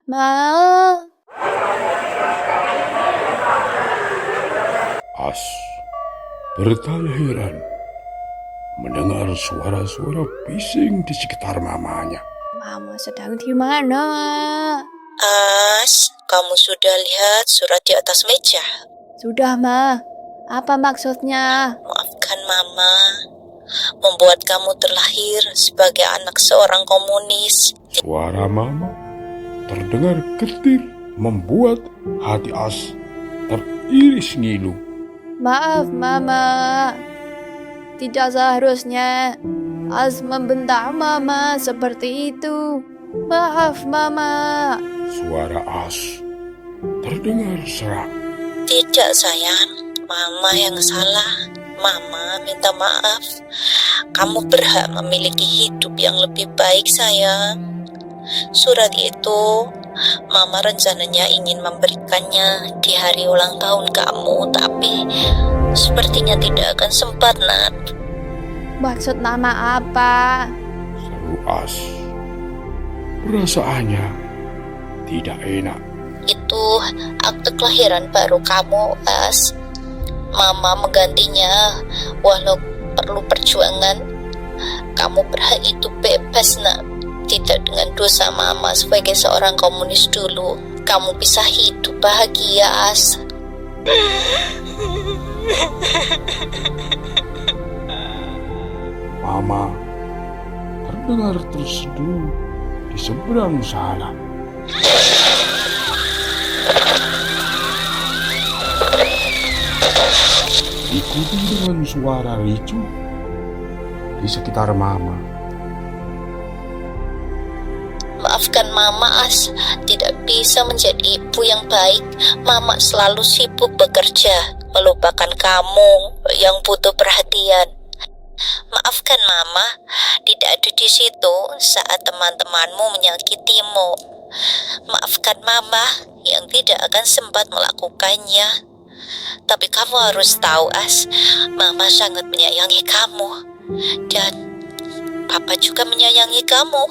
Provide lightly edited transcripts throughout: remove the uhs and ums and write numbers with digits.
Ma, As bertanya heran mendengar suara-suara bising di sekitar mamanya. Mama sedang di mana? As, kamu sudah lihat surat di atas meja? Sudah, Ma. Apa maksudnya? Maafkan Mama, membuat kamu terlahir sebagai anak seorang komunis. Suara mama terdengar getir membuat hati As teriris ngilu. Maaf, Mama. Tidak seharusnya As membentak Mama seperti itu. Maaf, Mama. Suara As terdengar serak. Tidak sayang, Mama yang salah. Mama minta maaf. Kamu berhak memiliki hidup yang lebih baik sayang. Surat itu Mama rencananya ingin memberikannya di hari ulang tahun kamu, tapi sepertinya tidak akan sempat, Nat. Maksud Mama apa? Seru As. Perasaannya tidak enak. Itu akte kelahiran baru kamu, As. Mama menggantinya, walau perlu perjuangan. Kamu berhak hidup bebas, Nak. Tidak dengan dosa Mama sebagai seorang komunis dulu. Kamu bisa hidup bahagia, As. Mama terdengar terseduh di seberang sana. Diikuti dengan suara ricu di sekitar Mama. Maafkan Mama, As. Tidak bisa menjadi ibu yang baik. Mama selalu sibuk bekerja, melupakan kamu yang butuh perhatian. Maafkan Mama, tidak ada di situ saat teman-temanmu menyakitimu. Maafkan Mama yang tidak akan sempat melakukannya. Tapi kamu harus tahu, As, Mama sangat menyayangi kamu. Dan Papa juga menyayangi kamu.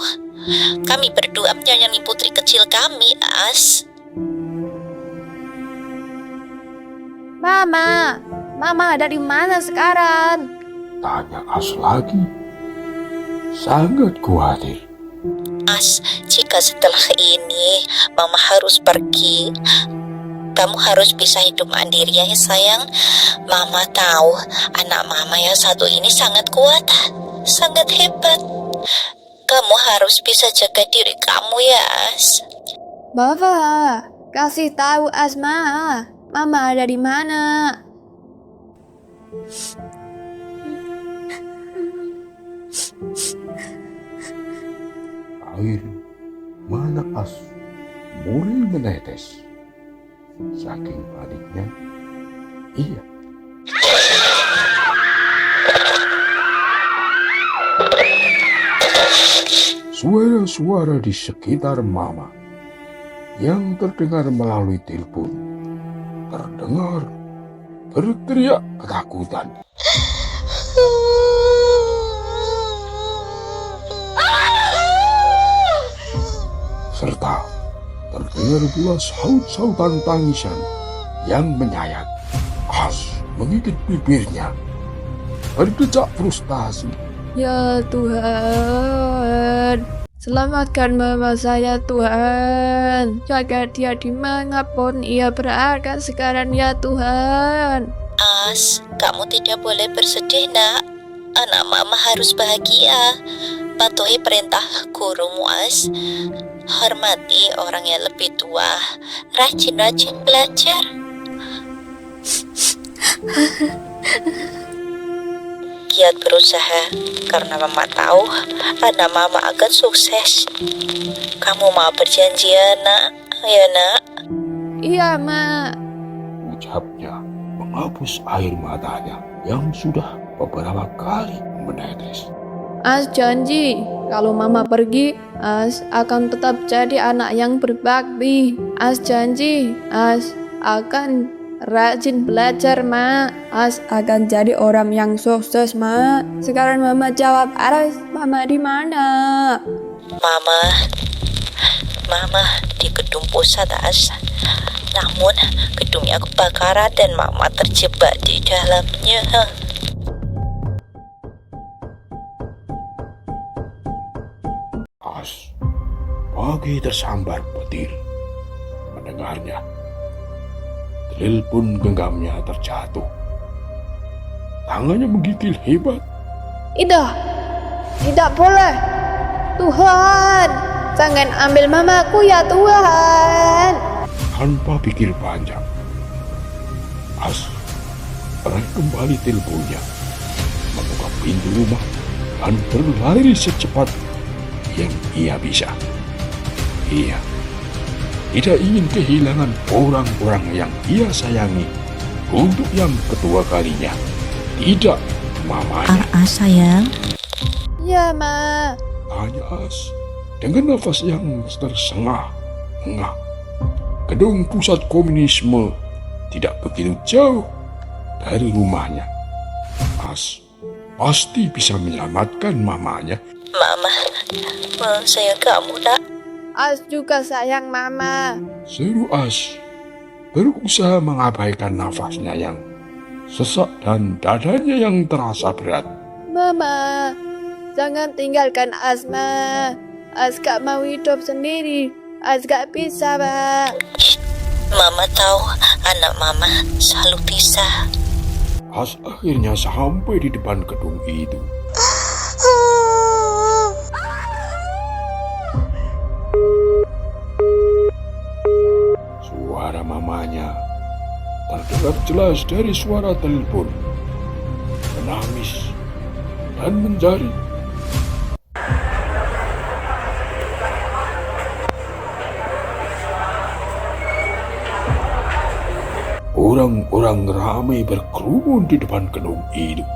Kami berdua menyayangi putri kecil kami, As. Mama, Mama ada di mana sekarang? Tanya As lagi. Sangat khawatir. As, jika setelah ini Mama harus pergi, kamu harus bisa hidup mandiri ya sayang. Mama tahu anak Mama yang satu ini sangat kuat, sangat hebat. Kamu harus bisa jaga diri kamu ya, As. Bapak, kasih tahu Asma. Mama ada di mana? Air mana As mulai menetes. Saking paniknya, iya. Suara-suara di sekitar Mama yang terdengar melalui telepon terdengar berteriak ketakutan. Serta terdengar pula saut-sautan tangisan yang menyayat. As menggigit bibirnya, berdecak frustasi. Ya Tuhan, selamatkan Mama saya Tuhan. Jaga dia dimanapun ia berada sekarang ya Tuhan. As, kamu tidak boleh bersedih, Nak. Anak Mama harus bahagia. Patuhi perintah gurumu, As. Hormati orang yang lebih tua. Rajin-rajin belajar. Giat berusaha, karena Mama tahu anak Mama akan sukses. Kamu mau berjanji ya, Nak? Ya, Nak? Iya, Ma. Ucapnya menghapus air matanya yang sudah beberapa kali menetes. As janji, kalau Mama pergi, As akan tetap jadi anak yang berbakti. As janji, As akan rajin belajar, Ma. As akan jadi orang yang sukses, Ma. Sekarang Mama jawab, Aras, Mama di mana? Mama, di gedung pusat, As. Namun, gedungnya kebakaran dan Mama terjebak di dalamnya. As bagai tersambar petir. Mendengarnya, Delil pun genggamnya terjatuh. Tangannya menggigil hebat. Tidak boleh. Tuhan, jangan ambil mamaku ya Tuhan. Tanpa pikir panjang, As meraih kembali teleponnya, membuka pintu rumah, dan berlari secepat yang ia bisa. Ia tidak ingin kehilangan orang-orang yang ia sayangi untuk yang kedua kalinya. Tidak, mamanya. As sayang. Ya, Ma. Tanya As dengan nafas yang tersengah-engah. Gedung pusat komunisme tidak begitu jauh dari rumahnya. As pasti bisa menyelamatkan mamanya. Mama sayang kamu, Nak. As juga sayang Mama. Seru As berusaha mengabaikan nafasnya yang sesak dan dadanya yang terasa berat. Mama, jangan tinggalkan As, Ma. As gak mau hidup sendiri. As gak bisa, Ma. Mama tahu anak Mama selalu pisah. As akhirnya sampai di depan gedung itu. Suara mamanya terdengar jelas dari suara telepon. Menangis dan menjerit. Orang-orang ramai berkerumun di depan gedung itu.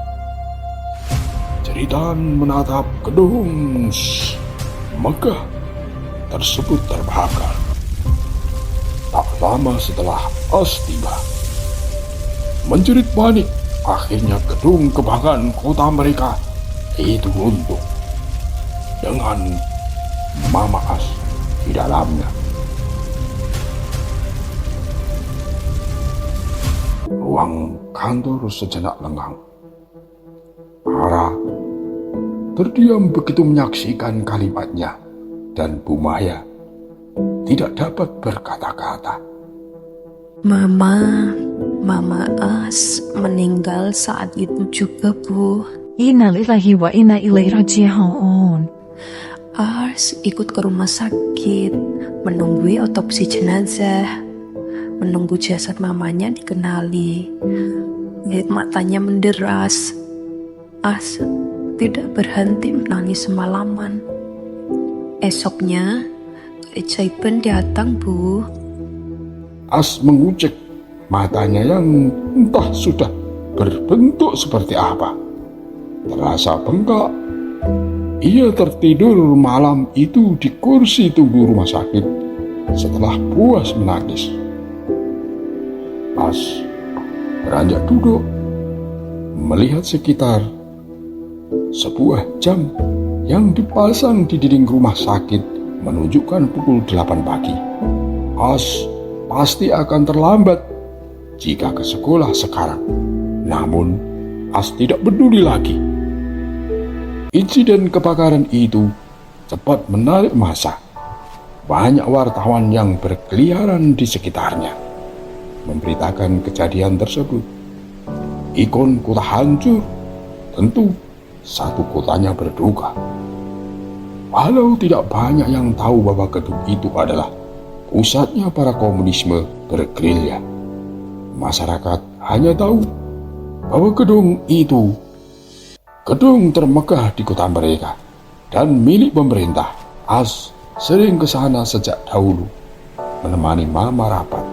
Jeritan menatap gedung megah tersebut terbakar. Tak lama setelah As tiba, menjerit panik, akhirnya gedung kebanggaan kota mereka itu runtuh dengan Mama As di dalamnya. Ruang kantor sejenak lengang. Para terdiam begitu menyaksikan kalimatnya, dan Bu Maya tidak dapat berkata-kata. Mama As meninggal saat itu juga, Bu. Innalillahi wa inna ilaihi raji'un. As ikut ke rumah sakit, menunggu otopsi jenazah, menunggu jasad mamanya dikenali. Lihat matanya menderas. As tidak berhenti menangis semalaman. Esoknya, keajaiban datang, Bu. As mengucek, matanya yang entah sudah berbentuk seperti apa. Terasa bengkak. Ia tertidur malam itu di kursi tunggu rumah sakit setelah puas menangis. As beranjak duduk, melihat sekitar. Sebuah jam yang dipasang di dinding rumah sakit menunjukkan pukul 8 pagi. As pasti akan terlambat jika ke sekolah sekarang. Namun, As tidak peduli lagi. Insiden kebakaran itu cepat menarik massa. Banyak wartawan yang berkeliaran di sekitarnya memberitakan kejadian tersebut. Ikon kota hancur, tentu satu kotanya berduka. Walau tidak banyak yang tahu bahwa gedung itu adalah pusatnya para komunisme bergerilya, masyarakat hanya tahu bahwa gedung itu gedung termegah di kota mereka dan milik pemerintah. As sering ke sana sejak dahulu menemani Mama rapat.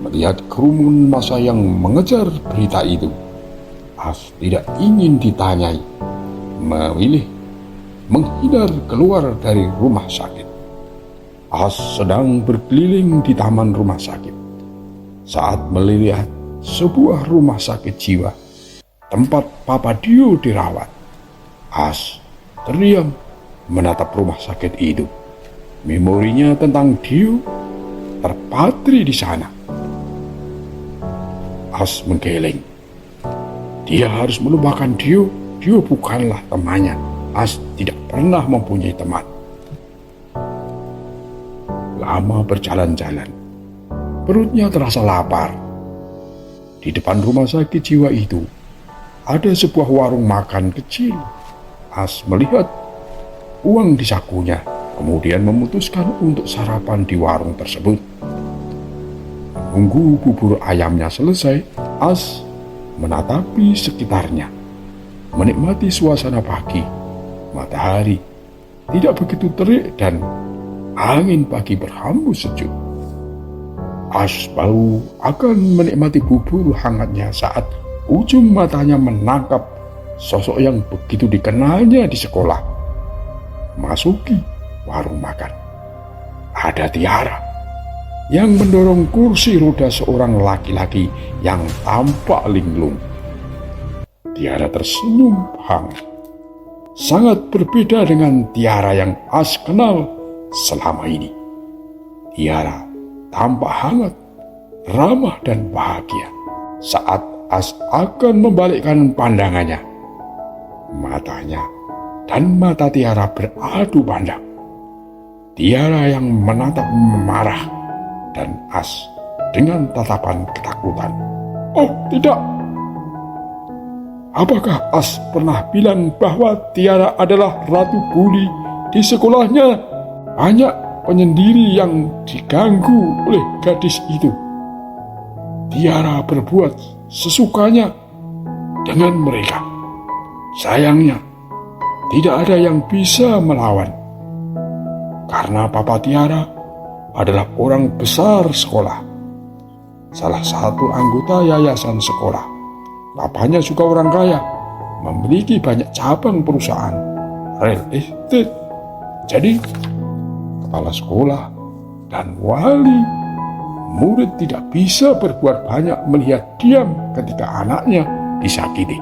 Melihat kerumunan massa yang mengejar berita itu, As tidak ingin ditanyai, memilih menghindar keluar dari rumah sakit. As sedang berkeliling di taman rumah sakit saat melihat sebuah rumah sakit jiwa tempat Papa Dio dirawat. As terdiam menatap rumah sakit itu. Memorinya tentang Dio terpatri di sana. As menggeleng. Dia harus melupakan Dio. Dio bukanlah temannya. As tidak pernah mempunyai teman. Lama berjalan-jalan. Perutnya terasa lapar. Di depan rumah sakit jiwa itu ada sebuah warung makan kecil. As melihat uang di sakunya, kemudian memutuskan untuk sarapan di warung tersebut. Menunggu bubur ayamnya selesai, As menatapi sekitarnya, menikmati suasana pagi. Matahari tidak begitu terik dan angin pagi berhembus sejuk. As baru akan menikmati bubur hangatnya saat ujung matanya menangkap sosok yang begitu dikenalnya di sekolah. Masuki warung makan. Ada Tiara yang mendorong kursi roda seorang laki-laki yang tampak linglung. Tiara tersenyum hangat. Sangat berbeda dengan Tiara yang As kenal selama ini. Tiara tampak hangat, ramah dan bahagia. Saat As akan membalikkan pandangannya, matanya dan mata Tiara beradu pandang. Tiara yang menatap marah dan As dengan tatapan ketakutan. Oh tidak! Apakah As pernah bilang bahwa Tiara adalah ratu bully di sekolahnya? Banyak penyendiri yang diganggu oleh gadis itu. Tiara berbuat sesukanya dengan mereka. Sayangnya, tidak ada yang bisa melawan. Karena Papa Tiara adalah orang besar sekolah. Salah satu anggota yayasan sekolah. Papanya juga orang kaya, memiliki banyak cabang perusahaan real estate. Jadi, kepala sekolah dan wali murid tidak bisa berbuat banyak melihat diam ketika anaknya disakiti.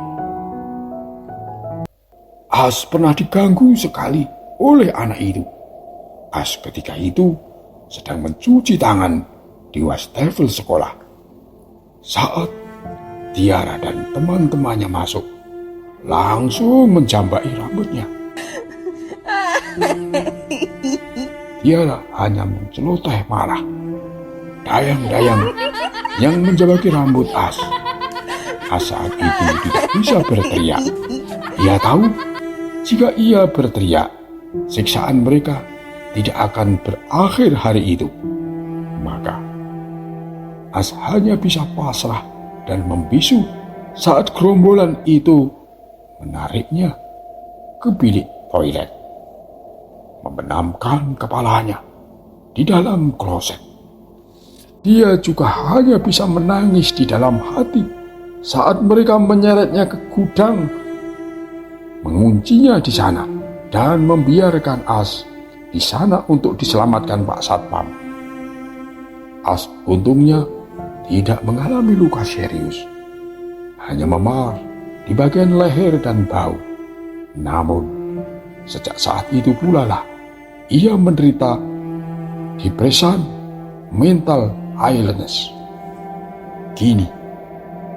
As pernah diganggu sekali oleh anak itu. As ketika itu sedang mencuci tangan di wastafel sekolah. Saat Tiara dan teman-temannya masuk, langsung menjambai rambutnya. Tiara hanya menceloteh marah. Dayang-dayang yang menjabaki rambut As. As saat itu tidak bisa berteriak. Ia tahu jika ia berteriak, siksaan mereka tidak akan berakhir hari itu. Maka As hanya bisa pasrah dan membisu saat gerombolan itu menariknya ke bilik toilet, membenamkan kepalanya di dalam kloset. Dia juga hanya bisa menangis di dalam hati saat mereka menyeretnya ke gudang, menguncinya di sana, dan membiarkan As di sana untuk diselamatkan Pak Satpam. As untungnya tidak mengalami luka serius, hanya memar di bagian leher dan bahu. Namun, sejak saat itu pula lah ia menderita depresan, mental illness. Kini,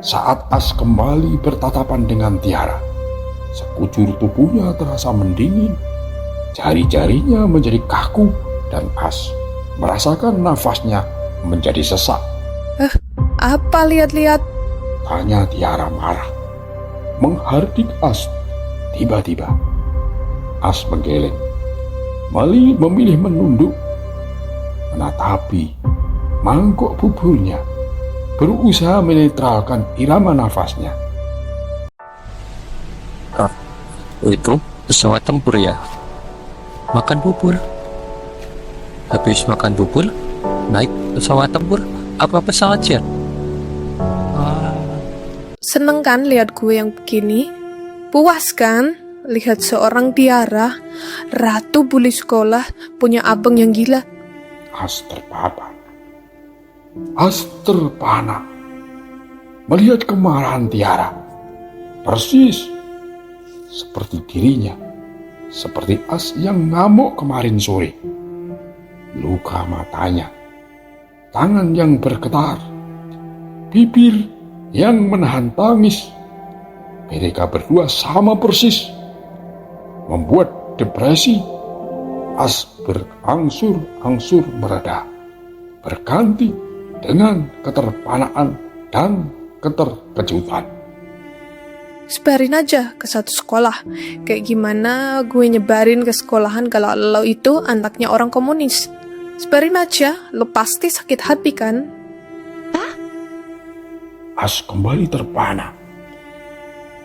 saat As kembali bertatapan dengan Tiara, sekujur tubuhnya terasa mendingin, jari-jarinya menjadi kaku, dan As merasakan nafasnya menjadi sesak. Apa lihat-lihat? Tanya Tiara marah, menghardik As. Tiba-tiba, As menggeleng, memilih menunduk, menatapi mangkok buburnya, berusaha menetralkan irama nafasnya. Itu pesawat tempur ya? Makan bubur. Habis makan bubur, naik pesawat tempur apa pesawat jet? Seneng kan lihat gue yang begini? Puas kan? Lihat seorang Tiara, ratu bully sekolah, punya abang yang gila. As terpapar. As terpana melihat kemarahan Tiara, persis seperti dirinya, seperti As yang ngamuk kemarin sore. luka matanya, tangan yang bergetar, bibir yang menahan tangis. Mereka berdua sama persis, membuat depresi As berangsur-angsur mereda, berganti dengan keterpanaan dan keterkejutan. Sebarin aja ke satu sekolah. Kayak gimana gue nyebarin ke sekolahan kalau lo itu anaknya orang komunis. Sebarin aja, lo pasti sakit hati kan? As kembali terpana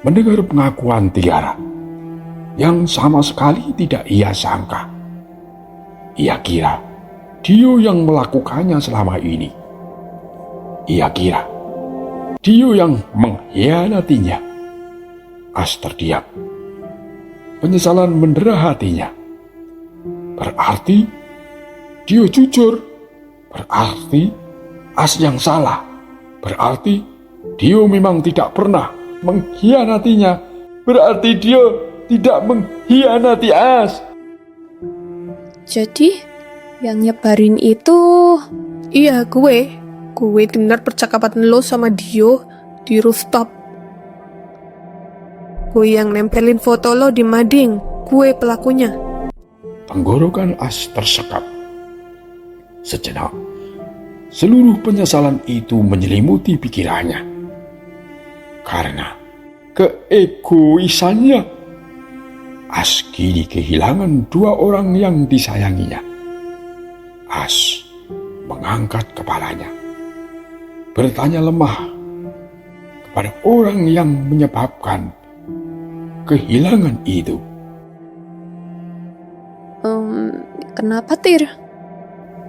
mendengar pengakuan Tiara yang sama sekali tidak ia sangka. Ia kira Dio yang melakukannya selama ini. Ia kira Dio yang mengkhianatinya. As terdiam. Penyesalan mendera hatinya. Berarti Dio jujur. Berarti As yang salah. Berarti Dio memang tidak pernah mengkhianatinya. Berarti Dio tidak mengkhianati As. Jadi, yang nyebarin itu... Iya, gue dengar percakapan lo sama Dio di rooftop. Gue yang nempelin foto lo di mading. Gue pelakunya. Tenggorokan As tersekap. Sejenak, seluruh penyesalan itu menyelimuti pikirannya. Karena keegoisannya, As kini kehilangan dua orang yang disayanginya. As mengangkat kepalanya, bertanya lemah kepada orang yang menyebabkan kehilangan itu. Kenapa, Tir?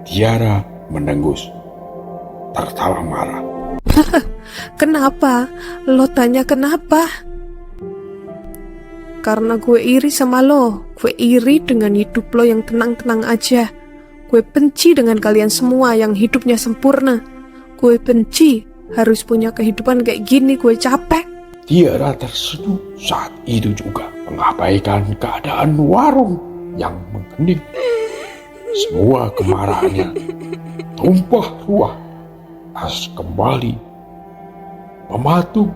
Tiara mendengus, tertawa marah. Kenapa? Lo tanya kenapa? Karena gue iri sama lo. Gue iri dengan hidup lo yang tenang-tenang aja. Gue benci dengan kalian semua yang hidupnya sempurna. Gue benci harus punya kehidupan kayak gini. Gue capek. Tiara terseduh saat itu juga, mengabaikan keadaan warung yang menghening. Semua kemarahannya tumpah ruah. As kembali mematung,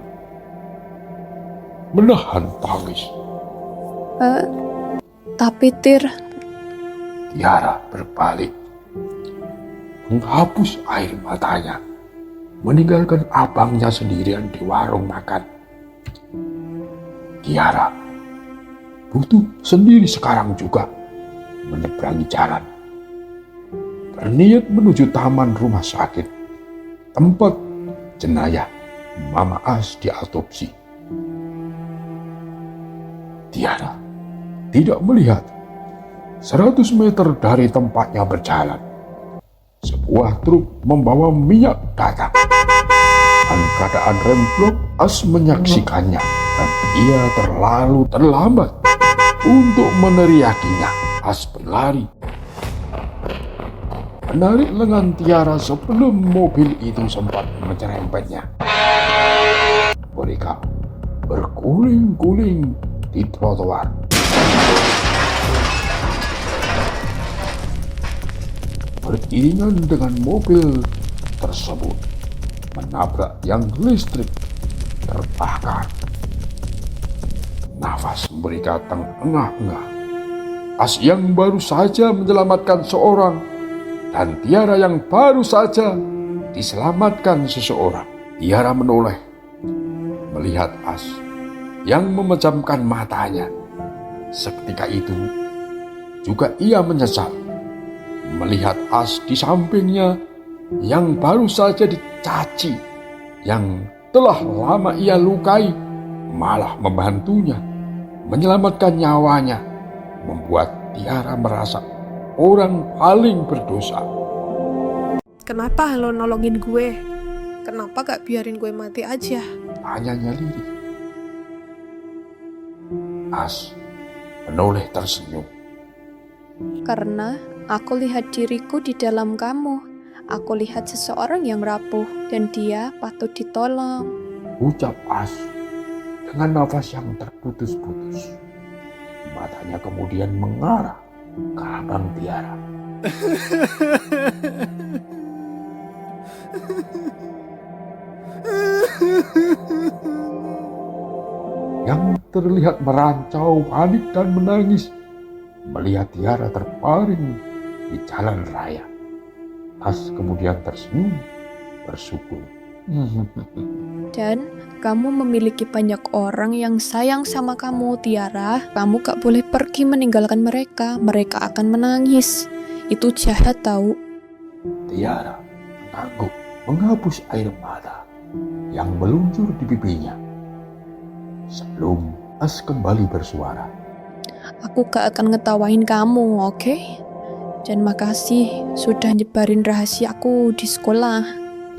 menahan tangis. Tapi Tir, Tiara berbalik, menghapus air matanya, meninggalkan abangnya sendirian di warung makan. Tiara butuh sendiri sekarang juga menyeberangi jalan, berniat menuju taman rumah sakit, tempat jenayah Mama As diautopsi. Tiara tidak melihat 100 meter dari tempatnya berjalan, sebuah truk membawa minyak datang. Dalam keadaan remblong, As menyaksikannya dan ia terlalu terlambat untuk meneriakinya. As berlari, menarik lengan Tiara sebelum mobil itu sempat menyerempetnya. Mereka berguling-guling di trotoar. Beriringan dengan mobil tersebut menabrak yang listrik terbakar. Nafas mereka terengah-engah. As yang baru saja menyelamatkan seorang dan Tiara yang baru saja diselamatkan seseorang. Tiara menoleh melihat As yang memejamkan matanya. Seketika itu juga ia menyesal melihat As di sampingnya yang baru saja dicaci, yang telah lama ia lukai, malah membantunya menyelamatkan nyawanya, membuat Tiara merasa orang paling berdosa. Kenapa lo nolongin gue? Kenapa gak biarin gue mati aja? Tanyanya lirih. As menoleh tersenyum. karena aku lihat diriku di dalam kamu. Aku lihat seseorang yang rapuh dan dia patut ditolong. Ucap As dengan nafas yang terputus-putus. Matanya kemudian mengarah ke abang Tiara. Yang terlihat merancau, panik dan menangis melihat Tiara terbaring di jalan raya. As kemudian tersenyum bersyukur. Dan kamu memiliki banyak orang yang sayang sama kamu, Tiara. Kamu gak boleh pergi meninggalkan mereka. Mereka akan menangis. Itu jahat tahu. Tiara mengangguk, menghapus air mata yang meluncur di pipinya. Sebelum As kembali bersuara. Aku gak akan ngetawain kamu, oke? Dan makasih sudah nyebarin rahasiaku di sekolah.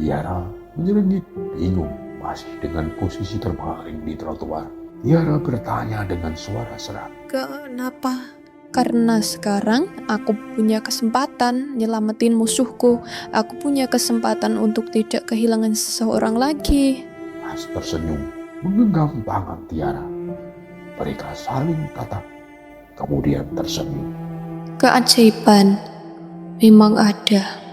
Tiara menyelingit, bingung masih dengan posisi terbaring di trotoar. Tiara bertanya dengan suara serak. Kenapa? Karena sekarang aku punya kesempatan nyelamatin musuhku. Aku punya kesempatan untuk tidak kehilangan seseorang lagi. As tersenyum, menggenggam tangan Tiara. Mereka saling tatap, kemudian tersenyum. Keajaiban memang ada.